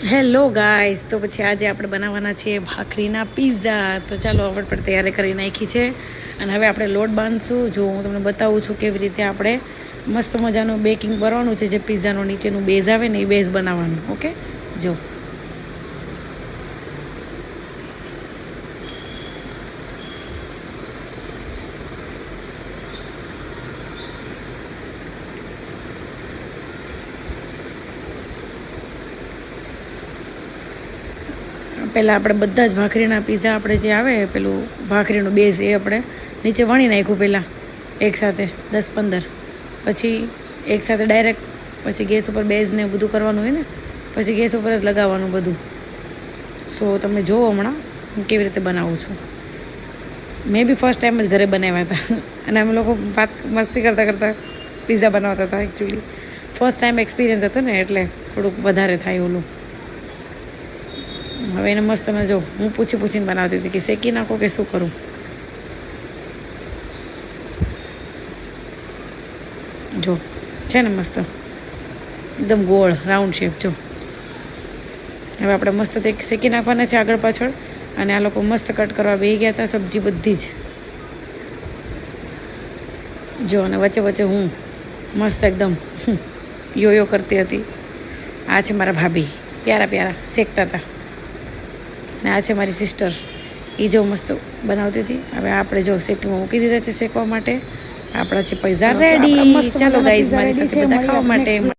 Hello guys, તો પછી આજે આપણે બનાવવાના છે ભાખરીના પિઝા. તો ચાલો આપણે પણ તૈયારી કરી નાખી છે અને હવે આપણે લોટ બાંધશું. જો હું તમને બતાવું છું કેવી રીતે આપણે મસ્ત મજાનું બેકિંગ કરવાનું છે. જે પિઝાનો નીચેનું બેઝ આવે ને એ બેઝ બનાવવાનું. ઓકે, જો પહેલાં આપણે બધા જ ભાખરીના પિઝા આપણે જે આવે પેલું ભાખરીનું બેઝ એ આપણે નીચે વણી નાખ્યું પહેલાં એકસાથે 10-15, પછી એકસાથે ડાયરેક્ટ પછી ગેસ ઉપર બેઝને બધું કરવાનું હોય ને, પછી ગેસ ઉપર જ લગાવવાનું બધું. સો તમે જુઓ હમણાં હું કેવી રીતે બનાવું છું. મેં બી ફર્સ્ટ ટાઈમ જ ઘરે બનાવ્યા હતા અને અમે લોકો વાત મસ્તી કરતાં કરતાં પિઝા બનાવતા હતા. એકચ્યુઅલી ફર્સ્ટ ટાઈમ એક્સપિરિયન્સ હતો ને એટલે થોડુંક વધારે થાય ઓલું. હવે એને મસ્ત તમે જો હું પૂછીને બનાવતી હતી કે શેકી નાખો કે શું કરું. જો છે ને મસ્ત એકદમ ગોળ રાઉન્ડ શેપ. જો હવે આપણે મસ્ત તે શેકી નાખવાના છે આગળ પાછળ. અને આ લોકો મસ્ત કટ કરવા બેસી ગયા હતા સબ્જી બધી જ. જો અને વચ્ચે વચ્ચે હું મસ્ત એકદમ યો કરતી હતી. આ છે મારા ભાભી, પ્યારા શેકતા હતા. અને આ છે મારી સિસ્ટર, એ જો મસ્ત બનાવતી હતી. હવે આપણે જો શેકીમાં મૂકી દીધા છે શેકવા માટે. આપણા છે પિઝા રેડી. ચાલો ગાઈઝ મારી સાથે બધા ખાવા માટે.